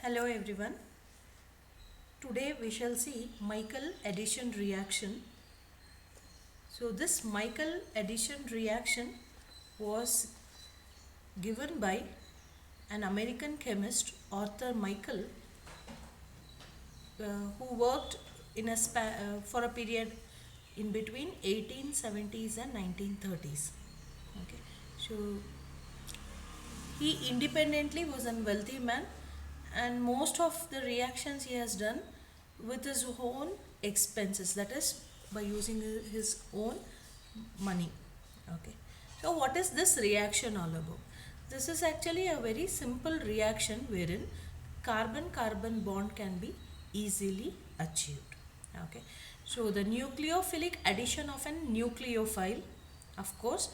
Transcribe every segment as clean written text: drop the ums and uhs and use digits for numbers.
Hello everyone. Today we shall see Michael addition reaction. So this Michael addition reaction was given by an American chemist Arthur Michael, who worked for a period in between 1870s and 1930s. Okay. So he independently was a wealthy man, and most of the reactions he has done with his own expenses, that is by using his own money. Okay, so what is this reaction all about? This is actually a very simple reaction wherein carbon carbon bond can be easily achieved. Okay, so the nucleophilic addition of a nucleophile, of course,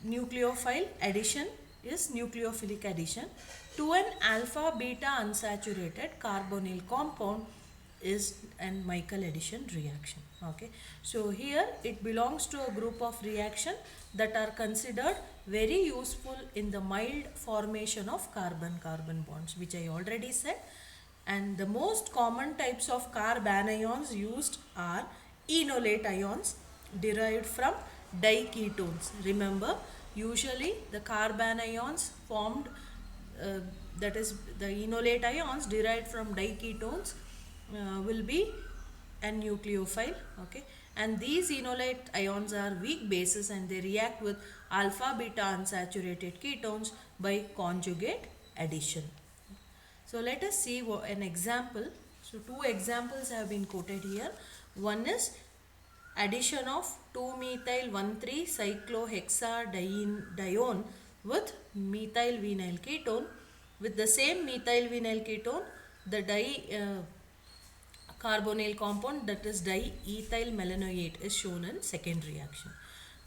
nucleophile addition is nucleophilic addition to an alpha beta unsaturated carbonyl compound is an Michael addition reaction. Okay, so here it belongs to a group of reaction that are considered very useful in the mild formation of carbon carbon bonds, which I already said. And the most common types of carbanions used are enolate ions derived from diketones. Remember, usually the carbanions formed, uh, that is the enolate ions derived from diketones, will be a nucleophile. Okay, and these enolate ions are weak bases and they react with alpha beta unsaturated ketones by conjugate addition. So let us see an example. So two examples have been quoted here. One is addition of 2-methyl-1,3-cyclohexadiene with methyl vinyl ketone. With the same methyl vinyl ketone, the carbonyl compound, that is diethyl malanoate, is shown in second reaction.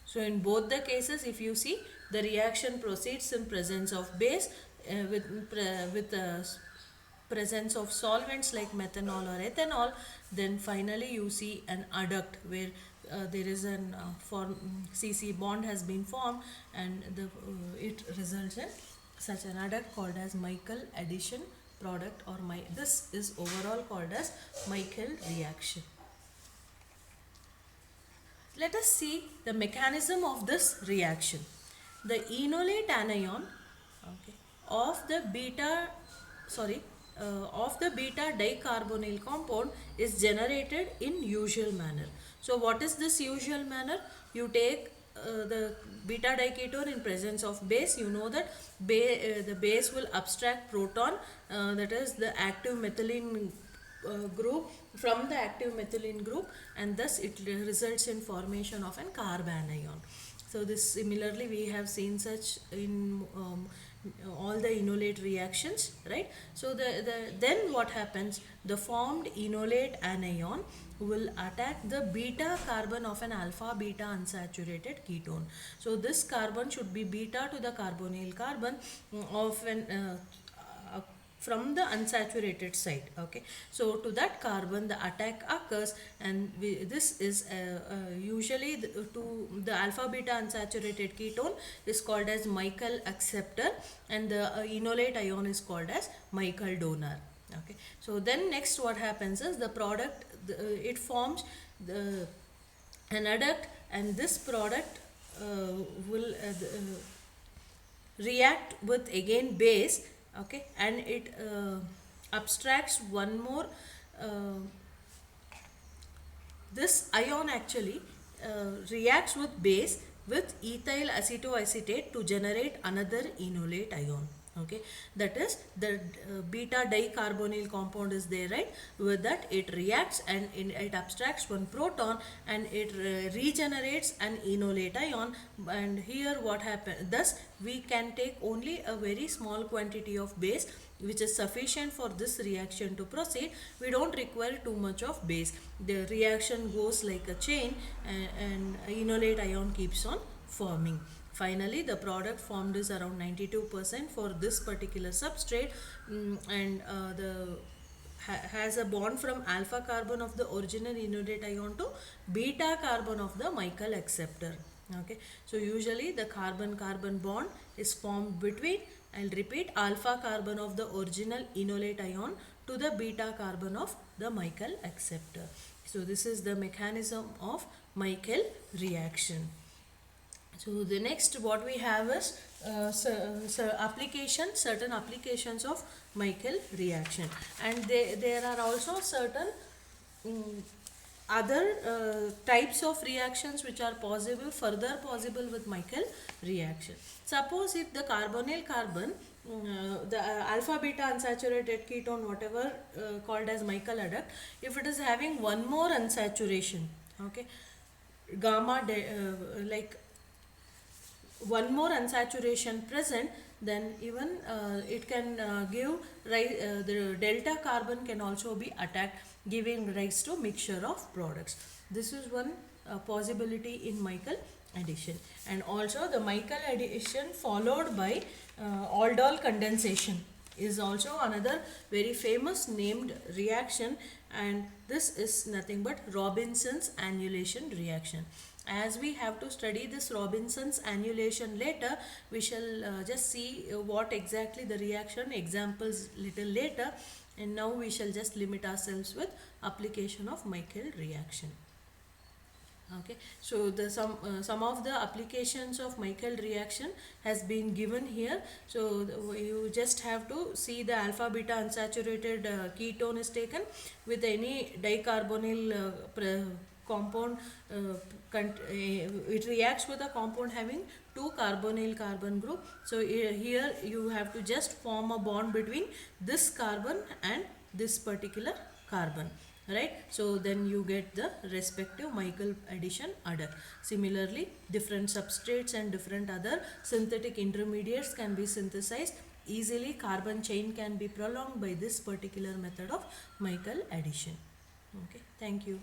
So in both the cases, if you see, the reaction proceeds in presence of base, with presence of solvents like methanol or ethanol. Then finally you see an adduct where there is an CC bond has been formed, and it results in such an adduct called as Michael addition product, or this is overall called as Michael reaction. Let us see the mechanism of this reaction. The enolate anion, okay, of the beta, of the beta dicarbonyl compound is generated in usual manner. So what is this usual manner? You take the beta diketone in presence of base. You know that the base will abstract proton, that is the active methylene group from the active methylene group, and thus it results in formation of an carbanion. So this similarly we have seen such in all the enolate reactions, right? So then what happens? The formed enolate anion will attack the beta carbon of an alpha beta unsaturated ketone. So this carbon should be beta to the carbonyl carbon of an from the unsaturated side. Okay, so to that carbon the attack occurs, and this is usually to the alpha beta unsaturated ketone is called as Michael acceptor, and the enolate ion is called as Michael donor. Okay, so then next what happens is the product, it forms an adduct, and this product will react with again base. Okay, and it abstracts one more, this ion actually reacts with base with ethyl acetoacetate to generate another enolate ion. Okay, that is the beta dicarbonyl compound is there, right? With that it reacts and it abstracts one proton, and it regenerates an enolate ion. And here what happens, thus we can take only a very small quantity of base which is sufficient for this reaction to proceed. We don't require too much of base. The reaction goes like a chain, and enolate ion keeps on forming. Finally, the product formed is around 92% for this particular substrate, and has a bond from alpha carbon of the original enolate ion to beta carbon of the Michael acceptor. Okay, so usually the carbon carbon bond is formed between I'll repeat, alpha carbon of the original enolate ion to the beta carbon of the Michael acceptor. So this is the mechanism of Michael reaction. So the next what we have is certain applications of Michael reaction, and there are also certain mm, other types of reactions which are possible, further possible with Michael reaction. Suppose if the carbonyl carbon, the alpha beta unsaturated ketone, whatever called as Michael adduct, if it is having one more unsaturation, okay, like one more unsaturation present, then even it can give the delta carbon can also be attacked, giving rise to mixture of products. This is one possibility in Michael addition. And also the Michael addition followed by aldol condensation is also another very famous named reaction, and this is nothing but Robinson's annulation reaction. As we have to study this Robinson's annulation later, we shall just see what exactly the reaction examples little later, and now we shall just limit ourselves with application of Michael reaction. Okay, so the some of the applications of Michael reaction has been given here. So you just have to see the alpha beta unsaturated ketone is taken with any dicarbonyl compound, it reacts with a compound having two carbonyl carbon group. So here you have to just form a bond between this carbon and this particular carbon, right? So then you get the respective Michael addition adduct. Similarly, different substrates and different other synthetic intermediates can be synthesized easily. Carbon chain can be prolonged by this particular method of Michael addition. Okay, thank you.